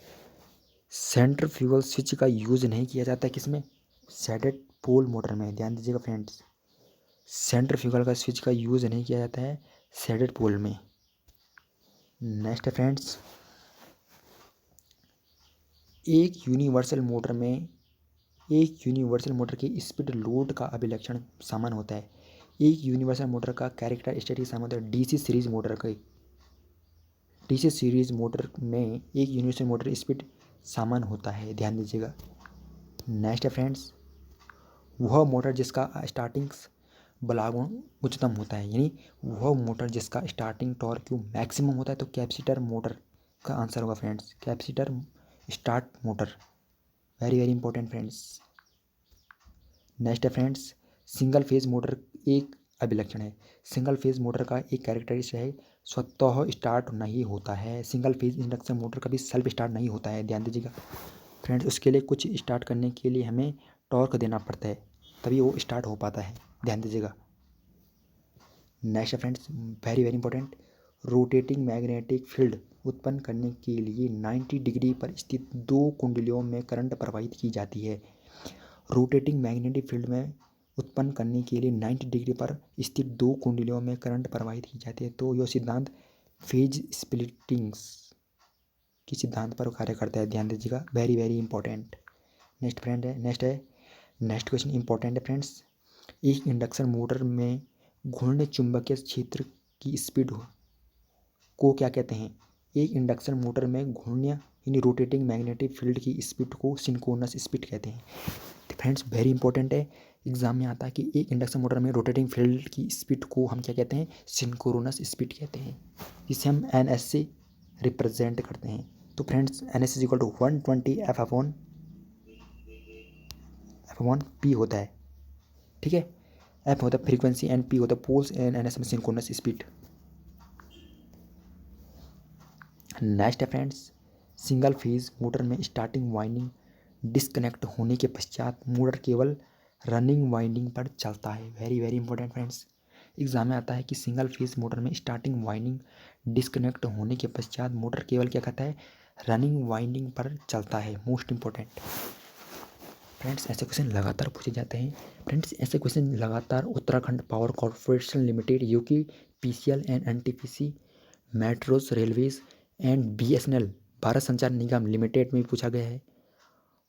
सेंट्रीफ्यूगल स्विच का यूज़ नहीं किया जाता है किसमें? शेडेड पोल मोटर में। ध्यान दीजिएगा फ्रेंड्स, सेंट्रीफ्यूगल का स्विच का यूज़ नहीं किया जाता है शेडेड पोल में। नेक्स्ट है फ्रेंड्स, एक यूनिवर्सल मोटर की स्पीड लोड का अभिलक्षण समान होता है। एक यूनिवर्सल मोटर का कैरेक्टरिस्टिक समान होता है डीसी सीरीज मोटर में एक यूनिवर्सल मोटर स्पीड समान होता है। ध्यान दीजिएगा। नेक्स्ट है फ्रेंड्स, वह मोटर जिसका स्टार्टिंग बलागुण उच्चतम होता है, यानी वह मोटर जिसका स्टार्टिंग टॉर्क क्यू मैक्सिमम होता है। तो कैपेसिटर मोटर का आंसर होगा friends, capacitor start motor. Very very important friends. Next है फ्रेंड्स, सिंगल फेज मोटर एक अभिलक्षण है। सिंगल फेज मोटर का एक कैरेक्टरिस्टिक है स्वतः स्टार्ट नहीं होता है। सिंगल फेज इंडक्शन मोटर कभी सेल्फ स्टार्ट नहीं होता है। ध्यान दीजिएगा फ्रेंड्स, उसके लिए कुछ स्टार्ट करने के लिए हमें टॉर्क देना पड़ता है, तभी वो स्टार्ट हो पाता है। ध्यान दीजिएगा। Next friends, very very important, rotating magnetic field उत्पन्न करने के लिए 90 डिग्री पर स्थित दो कुंडलियों में करंट प्रवाहित की जाती है। रोटेटिंग मैग्नेटिक फील्ड में उत्पन्न करने के लिए 90 डिग्री पर स्थित दो कुंडलियों में करंट प्रवाहित की जाती है। तो यह सिद्धांत फेज स्प्लिटिंग्स की सिद्धांत पर कार्य करता है। ध्यान दीजिएगा, very very important. Next question important है फ्रेंड्स, एक इंडक्शन मोटर में घूर्णन चुंबकीय क्षेत्र की स्पीड को क्या कहते हैं? एक इंडक्शन मोटर में घूर्णन यानी रोटेटिंग मैग्नेटिक फील्ड की स्पीड को सिंक्रोनस स्पीड कहते हैं। फ्रेंड्स वेरी इंपॉर्टेंट है, एग्जाम में आता है कि एक इंडक्शन मोटर में रोटेटिंग फील्ड की स्पीड को हम क्या कहते हैं? सिंक्रोनस स्पीड कहते हैं, जिसे हम NS से रिप्रेजेंट करते हैं। तो friends NS is equal to 120 F upon P होता है, ठीक है। F होता है फ्रीक्वेंसी एंड P होता है पोल्स एंड NS में सिंक्रोनस स्पीड। नेक्स्ट है फ्रेंड्स, सिंगल फेज मोटर में स्टार्टिंग वाइंडिंग डिस्कनेक्ट होने के पश्चात मोटर केवल रनिंग वाइंडिंग पर चलता है। Very very important friends, exam में आता है कि सिंगल फेज मोटर में स्टार्टिंग वाइंडिंग डिस्कनेक्ट होने के पश्चात मोटर केवल क्या कहता है? रनिंग वाइंडिंग पर चलता है। मोस्ट इंपॉर्टेंट फ्रेंड्स, ऐसे क्वेश्चन लगातार पूछे जाते हैं। फ्रेंड्स ऐसे क्वेश्चन लगातार उत्तराखंड पावर कॉर्पोरेशन लिमिटेड, जो कि PCL and NTPC metros, railways and BSNL Bharat संचार निगम लिमिटेड में भी पूछा गया है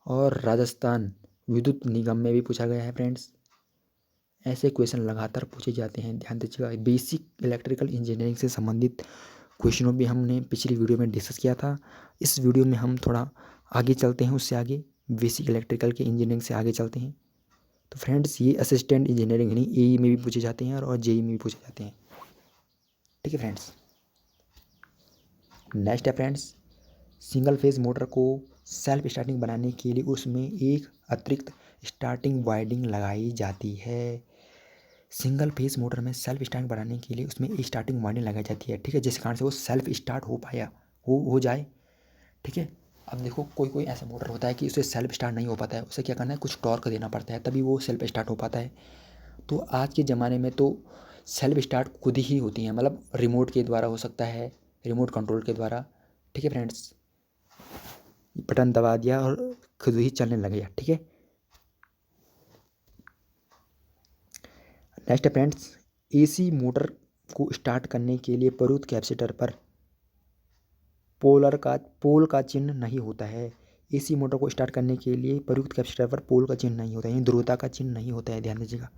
और राजस्थान विद्युत निगम में भी पूछा गया है फ्रेंड्स। ऐसे क्वेश्चन लगातार पूछे जाते हैं, ध्यान दीजिएगा। बेसिक इलेक्ट्रिकल इंजीनियरिंग से संबंधित क्वेश्चनों भी हमने पिछली वीडियो में डिस्कस किया था। इस वीडियो में हम थोड़ा आगे चलते हैं, उससे आगे बेसिक इलेक्ट्रिकल के इंजीनियरिंग से आगे चलते हैं। तो फ्रेंड्स ये असिस्टेंट इंजीनियरिंग नहीं, AE में भी पूछे जाते हैं और JEE में भी पूछे जाते हैं। ठीक है फ्रेंड्स। नेक्स्ट है फ्रेंड्स, सिंगल फेज मोटर को सेल्फ स्टार्टिंग बनाने के लिए उसमें एक अतिरिक्त स्टार्टिंग वाइंडिंग लगाई जाती है। सिंगल फेज मोटर में सेल्फ स्टार्टिंग बनाने के लिए उसमें एक स्टार्टिंग वाइंडिंग लगाई जाती है, ठीक है, जिस कारण से वो सेल्फ स्टार्ट हो जाए। ठीक है। अब देखो कोई कोई ऐसा मोटर होता है कि उसे सेल्फ स्टार्ट नहीं हो पाता है, उसे क्या करना है, कुछ टॉर्क देना पड़ता है तभी वो सेल्फ स्टार्ट हो पाता है। तो आज के ज़माने में तो सेल्फ स्टार्ट खुद ही होती हैं, मतलब रिमोट के द्वारा हो सकता है, रिमोट कंट्रोल के द्वारा। ठीक है फ्रेंड्स, बटन दबा दिया और खुद ही चलने लग गया। ठीक है। नेक्स्ट है फ्रेंड्स, AC मोटर को स्टार्ट करने के लिए प्रयुक्त कैपेसिटर पर पोल का चिन्ह नहीं होता है। AC मोटर को स्टार्ट करने के लिए प्रयुक्त कैपेसिटर पर पोल का चिन्ह नहीं होता है, यानी ध्रुवता का चिन्ह नहीं होता है, ध्यान दीजिएगा।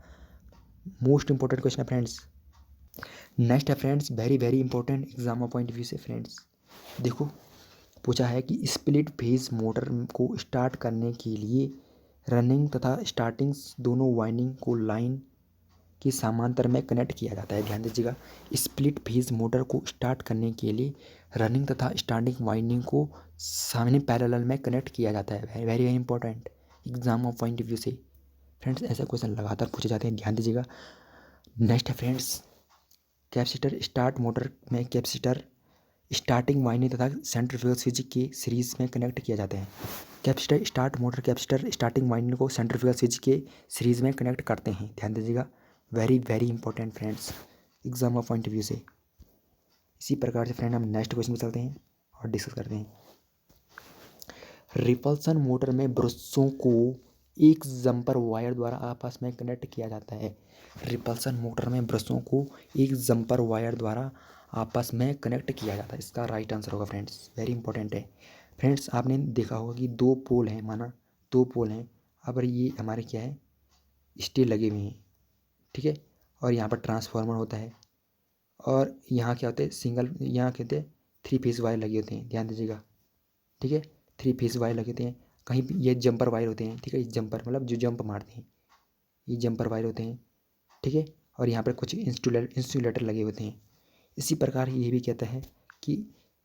मोस्ट इंपॉर्टेंट क्वेश्चन है फ्रेंड्स। नेक्स्ट है friends, very very important exam point of view से फ्रेंड्स। देखो पूछा है कि स्प्लिट फेज मोटर को स्टार्ट करने के लिए रनिंग तथा स्टार्टिंग दोनों वाइंडिंग को लाइन के समांतर में कनेक्ट किया जाता है। ध्यान दीजिएगा, स्प्लिट फेज मोटर को स्टार्ट करने के लिए रनिंग तथा स्टार्टिंग वाइंडिंग को सामने पैरेलल में कनेक्ट किया जाता है। Very very important exam of point of view से फ्रेंड्स, ऐसे क्वेश्चन लगातार पूछे जाते हैं, ध्यान दीजिएगा। नेक्स्ट है फ्रेंड्स, कैपेसिटर स्टार्ट मोटर में कैपेसिटर स्टार्टिंग वाइंडिंग तथा सेंट्रीफ्यूगल स्विच के सीरीज में कनेक्ट किया जाते हैं। Capacitor start motor capacitor starting winding को सेंट्रीफ्यूगल स्विच के सीरीज में कनेक्ट करते हैं, ध्यान दीजिएगा। Very very important friends exam of point of view से। इसी प्रकार से फ्रेंड हम नेक्स्ट क्वेश्चन में चलते हैं और डिस्कस करते हैं। रिपल्सन मोटर में ब्रशों को एक जंपर वायर द्वारा आपस में कनेक्ट किया जाता है। रिपल्सन मोटर में ब्रशों को एक जंपर वायर द्वारा आपस में कनेक्ट किया जाता है, इसका राइट आंसर होगा फ्रेंड्स। वेरी इंपॉर्टेंट है फ्रेंड्स। आपने देखा होगा कि दो पोल हैं, माना दो पोल हैं, अब ये हमारे क्या है, स्टील लगे हुए हैं, ठीक है, और यहाँ पर ट्रांसफार्मर होता है और यहाँ क्या होते हैं, सिंगल, यहाँ कहते हैं 3 फेज वायर लगे होते हैं, ध्यान दीजिएगा। ठीक है, 3 फेज वायर लगे होते हैं, कहीं भी ये जंपर वायर होते हैं, ठीक है, जंपर मतलब जो जंप मारते हैं, ये जंपर वायर होते हैं, ठीक है, और यहाँ पर कुछ इंसुलेटर लगे होते हैं। इसी प्रकार ये भी कहता है कि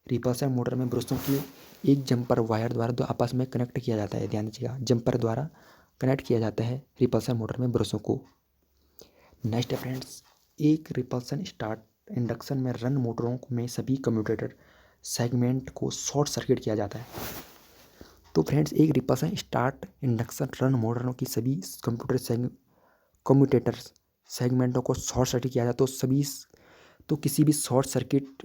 रिपल्सन मोटर में ब्रशों की एक जंपर वायर द्वारा दो आपस में कनेक्ट किया जाता है, ध्यान दीजिएगा, जंपर द्वारा कनेक्ट किया जाता है रिपल्सन मोटर में ब्रशों को। नेक्स्ट है फ्रेंड्स, एक रिपल्सन स्टार्ट इंडक्शन में रन मोटरों में सभी कम्यूटेटर सेगमेंट को शॉर्ट सर्किट किया जाता है। तो फ्रेंड्स, एक रिपल्सन स्टार्ट इंडक्शन रन मोटरों की सभी कम्यूटेटर सेगमेंटों को शॉर्ट सर्किट किया जाता है। तो किसी भी शॉर्ट सर्किट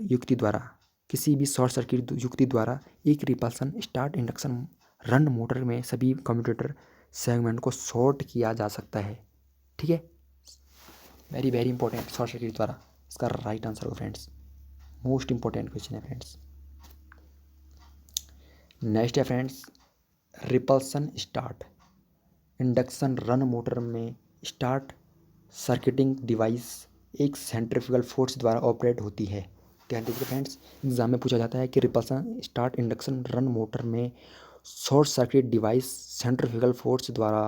युक्ति द्वारा एक repulsion start induction run motor में सभी कम्यूटेटर सेगमेंट को शॉर्ट किया जा सकता है। ठीक है, very very important, short circuit द्वारा, इसका राइट आंसर हो फ्रेंड्स। मोस्ट इंपॉर्टेंट क्वेश्चन है फ्रेंड्स। नेक्स्ट है friends, repulsion start induction run motor में स्टार्ट सर्किटिंग डिवाइस एक सेंट्रीफ्यूगल फोर्स द्वारा ऑपरेट होती है। ध्यान दीजिए फ्रेंड्स, एग्जाम में पूछा जाता है कि repulsion start induction run motor में short circuit device centrifugal force द्वारा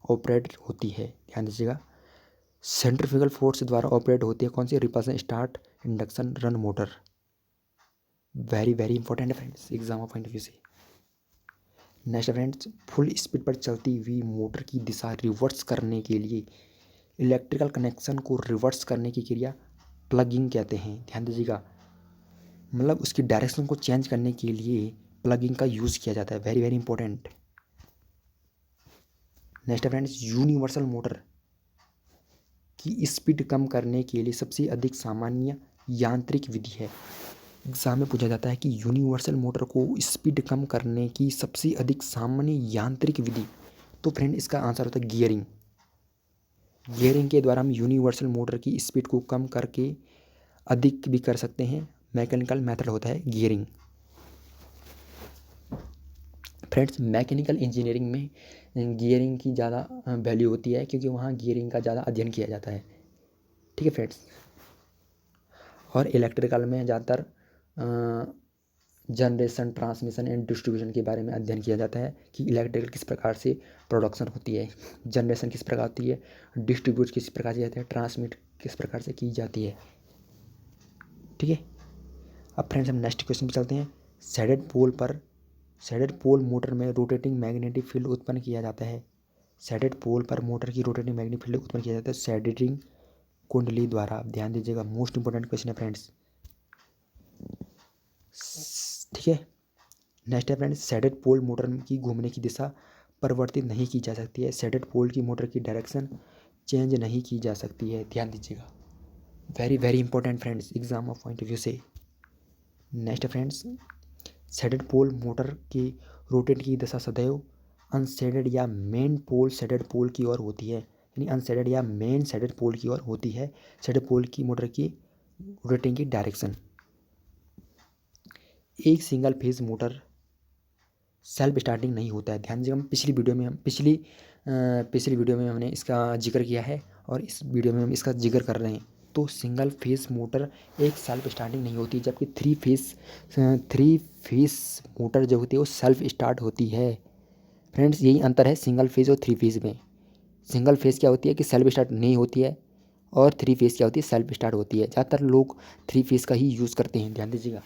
ऑपरेट होती है। ध्यान दीजिएगा, सेंट्रीफ्यूगल फोर्स द्वारा ऑपरेट होती है कौन सी, repulsion start induction run motor. Very very important है friends exam point of view से। नेक्स्ट फ्रेंड्स, फुल स्पीड पर चलती हुई मोटर की दिशा रिवर्स करने के लिए इलेक्ट्रिकल कनेक्शन को रिवर्स करने की क्रिया प्लगिंग कहते हैं। ध्यान दीजिएगा, मतलब उसकी डायरेक्शन को चेंज करने के लिए प्लगिंग का यूज़ किया जाता है। Very very important. Next friends, universal motor की स्पीड कम करने के लिए सबसे अधिक सामान्य यांत्रिक विधि है। एग्जाम में पूछा जाता है कि यूनिवर्सल मोटर को स्पीड कम करने की सबसे अधिक सामान्य यांत्रिक विधि, तो फ्रेंड इसका आंसर होता है गियरिंग। गियरिंग के द्वारा हम यूनिवर्सल मोटर की स्पीड को कम करके अधिक भी कर सकते हैं, मैकेनिकल मेथड होता है गियरिंग। फ्रेंड्स, मैकेनिकल इंजीनियरिंग में गियरिंग की ज़्यादा वैल्यू होती है क्योंकि वहाँ गियरिंग का ज़्यादा अध्ययन किया जाता है। ठीक है फ्रेंड्स। और इलेक्ट्रिकल में ज़्यादातर जनरेशन, ट्रांसमिशन एंड डिस्ट्रीब्यूशन के बारे में अध्ययन किया जाता है कि इलेक्ट्रिकल किस प्रकार से प्रोडक्शन होती है, जनरेशन किस प्रकार होती है, डिस्ट्रीब्यूट किस प्रकार से जाता है, ट्रांसमिट किस प्रकार से की जाती है। ठीक है। अब फ्रेंड्स हम नेक्स्ट क्वेश्चन पे चलते हैं। सैडेड पोल मोटर में रोटेटिंग मैग्नेटिक फील्ड उत्पन्न किया जाता है। सैडेड पोल पर मोटर की रोटेटिंग मैग्नेटिक फील्ड उत्पन्न किया जाता है सैडेडिंग कुंडली द्वारा। आप ध्यान दीजिएगा, मोस्ट इंपॉर्टेंट क्वेश्चन है फ्रेंड्स। ठीक है। नेक्स्ट है फ्रेंड्स, सैडेड पोल मोटर की घूमने की दिशा परिवर्तित नहीं की जा सकती है। सैडेड पोल की मोटर की डायरेक्शन चेंज नहीं की जा सकती है। ध्यान दीजिएगा, very very important friends, exam of point of view से। नेक्स्ट है फ्रेंड्स, सैडेड पोल मोटर की रोटेट की दिशा सदैव अनसेडेड या मेन पोल सैडेड पोल की ओर होती है। यानी अनसेडेड या मेन सैडेड पोल की ओर होती है सैडेड पोल की मोटर की रोटेटिंग की डायरेक्शन। एक single phase motor self starting नहीं होता है। ध्यान दीजिएगा, पिछली वीडियो में हमने इसका जिक्र किया है और इस वीडियो में हम इसका जिक्र कर रहे हैं। तो सिंगल फेस मोटर एक सेल्फ स्टार्टिंग नहीं होती, जबकि थ्री फेस मोटर जो होती है वो सेल्फ स्टार्ट होती है। फ्रेंड्स, यही अंतर है सिंगल फेज और थ्री फेज में। सिंगल फेज क्या होती है कि सेल्फ स्टार्ट नहीं होती है, और थ्री फेज क्या होती है, सेल्फ स्टार्ट होती है। ज़्यादातर लोग थ्री फेज का ही यूज़ करते हैं, ध्यान दीजिएगा।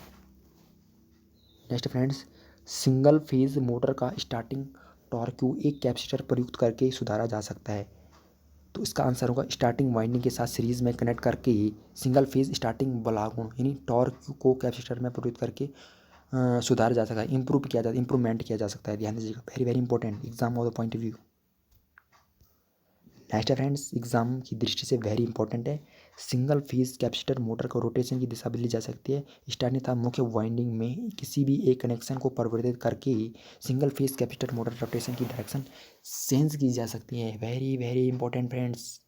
Next friends, single phase motor का स्टार्टिंग टॉर्क को एक कैपेसिटर प्रयुक्त करके सुधारा जा सकता है। तो इसका आंसर होगा स्टार्टिंग वाइंडिंग के साथ सीरीज में कनेक्ट करके ही सिंगल फेज स्टार्टिंग बलागुण यानी टॉर्क को कैपेसिटर में प्रयुक्त करके सुधारा जा सकता है, इंप्रूवमेंट किया जा सकता है। ध्यान दीजिएगा, very very important, exam of the point of view. Next है फ्रेंड्स, एग्जाम की दृष्टि से वेरी इंपॉर्टेंट है। सिंगल फेज कैपेसिटर मोटर का रोटेशन की दिशा बदली जा सकती है। स्टार्टिंग तथा मुख्य वाइंडिंग में किसी भी एक कनेक्शन को परिवर्तित करके ही single phase capacitor motor rotation की डायरेक्शन चेंज की जा सकती है। Very very important friends.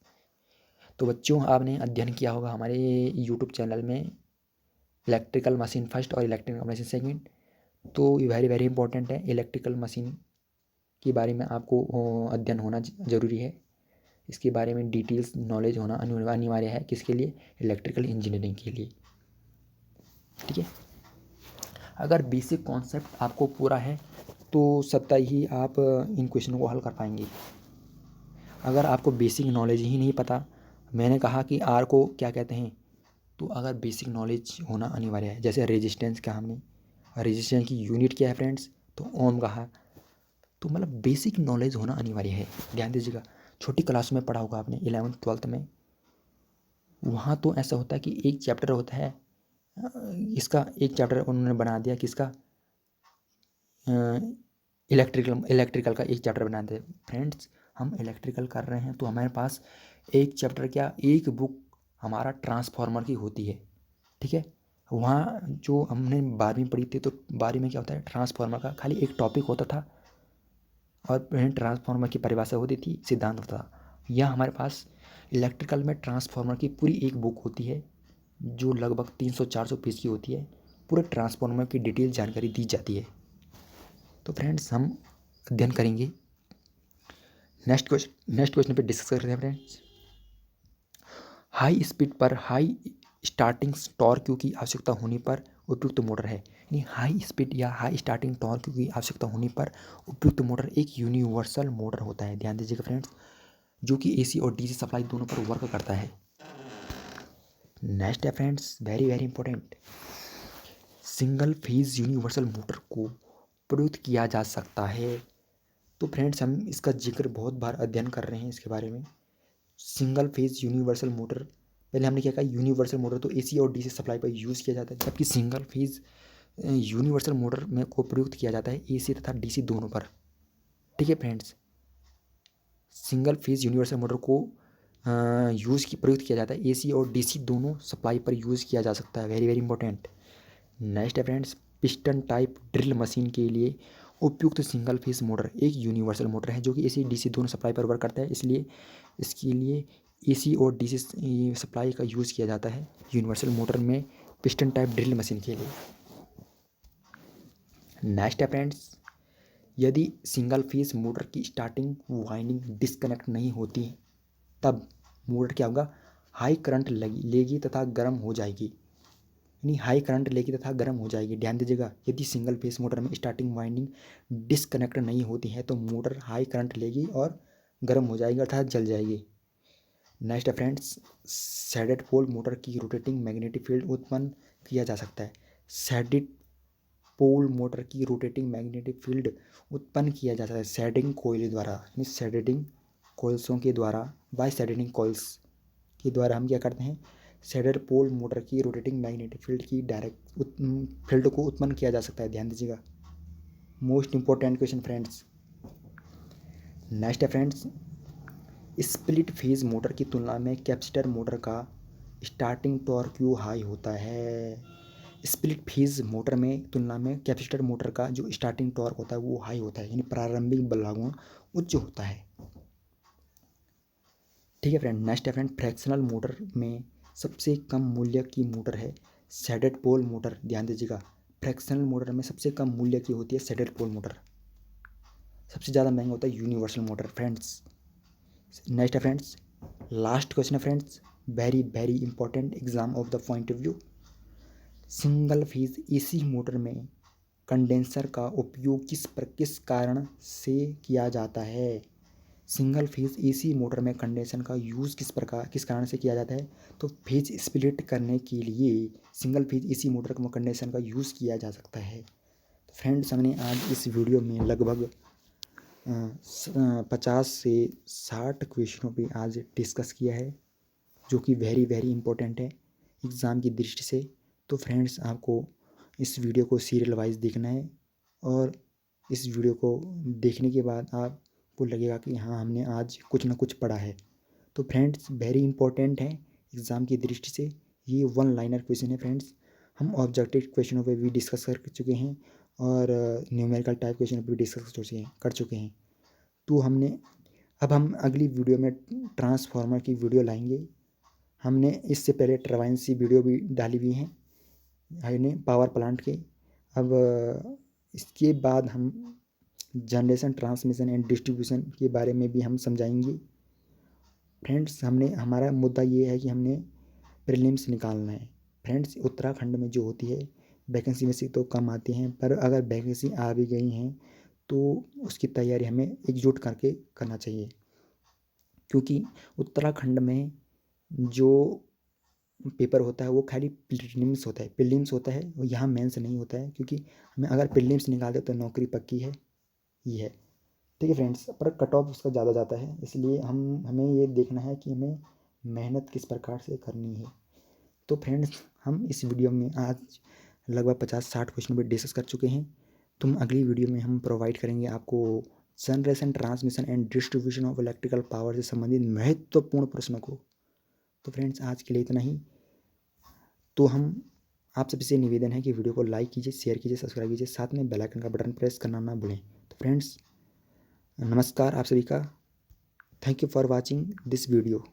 तो बच्चों, आपने अध्ययन किया होगा हमारे यूट्यूब चैनल में इलेक्ट्रिकल मशीन फर्स्ट और इलेक्ट्रिकल मशीन सेकेंड। तो ये वेरी वेरी इंपॉर्टेंट है। इलेक्ट्रिकल मशीन के बारे में आपको अध्ययन होना ज़रूरी है। इसके बारे में डिटेल्स नॉलेज होना अनिवार्य है। किसके लिए? इलेक्ट्रिकल इंजीनियरिंग के लिए। ठीक है। अगर बेसिक कॉन्सेप्ट आपको पूरा है तो सत्ता ही आप इन क्वेश्चनों को हल कर पाएंगे। अगर आपको बेसिक नॉलेज ही नहीं पता, मैंने कहा कि आर को क्या कहते हैं, तो अगर बेसिक नॉलेज होना अनिवार्य है। जैसे रेजिस्टेंस का, हमने रेजिस्टेंस की यूनिट क्या है फ्रेंड्स, तो ओम कहा। तो मतलब बेसिक नॉलेज होना अनिवार्य है। ध्यान दीजिएगा, छोटी क्लास में पढ़ा होगा आपने 11th 12th में। वहाँ तो ऐसा होता है कि एक चैप्टर होता है, इसका एक चैप्टर उन्होंने बना दिया, किसका, इलेक्ट्रिकल का एक चैप्टर बना दिया। फ्रेंड्स, हम इलेक्ट्रिकल कर रहे हैं तो हमारे पास एक चैप्टर क्या, एक बुक हमारा ट्रांसफार्मर की होती है। ठीक है। वहाँ जो हमने 12वीं पढ़ी थी, तो 12वीं में क्या होता है, ट्रांसफार्मर का खाली एक टॉपिक होता था और ट्रांसफार्मर की परिभाषा होती थी, सिद्धांत होता था। यह हमारे पास इलेक्ट्रिकल में ट्रांसफार्मर की पूरी एक बुक होती है जो लगभग 300-400 पेज की होती है। पूरे ट्रांसफार्मर की डिटेल जानकारी दी जाती है। तो फ्रेंड्स, हम अध्ययन करेंगे। नेक्स्ट क्वेश्चन पे डिस्कस करते हैं फ्रेंड्स। हाई स्पीड पर हाई स्टार्टिंग टॉर्क की आवश्यकता होने पर उपयुक्त मोटर है। यानी हाई स्पीड या हाई स्टार्टिंग टॉर्क की आवश्यकता होने पर उपयुक्त मोटर एक यूनिवर्सल मोटर होता है। ध्यान दीजिएगा फ्रेंड्स, जो कि एसी और डीसी सप्लाई दोनों पर वर्क करता है। नेक्स्ट है friends, very very important, single phase universal motor को प्रयुक्त किया जा सकता है। तो फ्रेंड्स, हम इसका जिक्र बहुत बार अध्ययन कर रहे हैं इसके बारे में। सिंगल फेज यूनिवर्सल मोटर, पहले हमने क्या कहा, यूनिवर्सल मोटर तो एसी और डीसी सप्लाई पर यूज़ किया जाता है, जबकि सिंगल फेज यूनिवर्सल मोटर में को प्रयुक्त किया जाता है एसी तथा डीसी दोनों पर। ठीक है friends, single phase universal motor को प्रयुक्त किया जाता है एसी और डीसी दोनों सप्लाई पर यूज़ किया जा सकता है। Very very important. नेक्स्ट है friends, piston type drill machine के लिए उपयुक्त सिंगल फेज मोटर एक यूनिवर्सल मोटर है जो कि एसी डीसी दोनों सप्लाई पर वर्क करता है। इसलिए इसके लिए एसी और डीसी सप्लाई का यूज़ किया जाता है यूनिवर्सल मोटर में। पिस्टन टाइप ड्रिल मशीन के लिए। नेक्स्ट है फ्रेंड्स, यदि सिंगल फेज मोटर की स्टार्टिंग वाइंडिंग डिस्कनेक्ट नहीं होती तब मोटर क्या होगा, हाई करंट लेगी तथा गर्म हो जाएगी, यानी हाई करंट लेगी तथा गर्म हो जाएगी। ध्यान दीजिएगा, यदि सिंगल फेज मोटर में स्टार्टिंग वाइंडिंग डिस्कनेक्ट नहीं होती है तो मोटर हाई करंट लेगी और गर्म हो जाएगी अर्थात जल जाएगी। नेक्स्ट है फ्रेंड्स, सैडेड पोल मोटर की रोटेटिंग मैग्नेटिक फील्ड उत्पन्न किया जा सकता है। सैडेड पोल मोटर की रोटेटिंग मैग्नेटिक फील्ड उत्पन्न किया जा सकता है सैडिंग कोयल द्वारा, यानी सैडेडिंग कोयल्सों के द्वारा, बाय सैडेडिंग कोयल्स के द्वारा हम क्या करते हैं, सैडेड पोल मोटर की रोटेटिंग मैग्नेटिक फील्ड की डायरेक्ट फील्ड को उत्पन्न किया जा सकता है। ध्यान दीजिएगा, most important question friends. Next है फ्रेंड्स, स्प्लिट फेज मोटर की तुलना में कैपेसिटर मोटर का स्टार्टिंग टॉर्क क्यों हाई होता है। स्प्लिट फेज मोटर में तुलना में कैपेसिटर मोटर का जो स्टार्टिंग टॉर्क होता है वो हाई होता है, यानी प्रारंभिक बलागुण उच्च होता है। ठीक है फ्रेंड। नेक्स्ट है फ्रेंड, फ्रैक्शनल मोटर में सबसे कम मूल्य की मोटर है सैडेड पोल मोटर। ध्यान दीजिएगा, फ्रैक्शनल मोटर में सबसे कम मूल्य की होती है सैडेड पोल मोटर, सबसे ज़्यादा महंगा होता है यूनिवर्सल मोटर फ्रेंड्स। नेक्स्ट है फ्रेंड्स, लास्ट क्वेश्चन है friends, very very important exam of the point of view. Single phase AC motor में कंडेंसर का उपयोग किस कारण से किया जाता है। सिंगल फेज एसी मोटर में कंडेंसर का यूज़ किस कारण से किया जाता है, तो फेज स्प्लिट करने के लिए सिंगल फेज एसी मोटर में कंडेंसर का यूज़ किया जा सकता है। तो फ्रेंड्स, हमने आज इस वीडियो में लगभग 50 से 60 क्वेश्चनों पे आज डिस्कस किया है, जो कि वेरी वेरी इंपॉर्टेंट है एग्ज़ाम की दृष्टि से। तो फ्रेंड्स, आपको इस वीडियो को सीरियल वाइज देखना है और इस वीडियो को देखने के बाद आपको लगेगा कि हाँ, हमने आज कुछ ना कुछ पढ़ा है। तो फ्रेंड्स, वेरी इंपॉर्टेंट है एग्ज़ाम की दृष्टि से। ये वन लाइनर क्वेश्चन है फ्रेंड्स। हम ऑब्जेक्टिव क्वेश्चनों पे भी डिस्कस कर चुके हैं और न्यूमेरिकल टाइप क्वेश्चन पर भी डिस्कस कर चुके हैं। तो अब हम अगली वीडियो में ट्रांसफार्मर की वीडियो लाएंगे। हमने इससे पहले टरबाइन सी वीडियो भी डाली हुई हैं हमने पावर प्लांट के। अब इसके बाद हम जनरेशन, ट्रांसमिशन एंड डिस्ट्रीब्यूशन के बारे में भी हम समझाएंगे। फ्रेंड्स, हमारा मुद्दा ये है कि हमने प्रीलिम्स निकालना है। फ्रेंड्स, उत्तराखंड में जो होती है वैकेंसी में से तो कम आती हैं, पर अगर वैकेंसी आ भी गई हैं तो उसकी तैयारी हमें एकजुट करके करना चाहिए, क्योंकि उत्तराखंड में जो पेपर होता है वो खाली प्रीलिम्स होता है, वो यहाँ मेंस नहीं होता है, क्योंकि हमें अगर प्रीलिम्स निकाल दे तो नौकरी पक्की है, ये है। ठीक है फ्रेंड्स, पर कट ऑफ उसका ज़्यादा जाता है, इसलिए हमें ये देखना है कि हमें मेहनत किस प्रकार से करनी है। तो फ्रेंड्स, हम इस वीडियो में आज लगभग 50-60 क्वेश्चन पर डिस्कस कर चुके हैं। तुम अगली वीडियो में हम प्रोवाइड करेंगे आपको generation, transmission and distribution of electrical power से संबंधित महत्वपूर्ण प्रश्नों को। तो फ्रेंड्स, आज के लिए इतना ही। तो आप सबसे निवेदन है कि वीडियो को लाइक कीजिए, शेयर कीजिए, सब्सक्राइब कीजिए, साथ में बेल आइकन का बटन प्रेस करना ना भूलें। तो फ्रेंड्स, नमस्कार आप सभी का। Thank you for watching this video.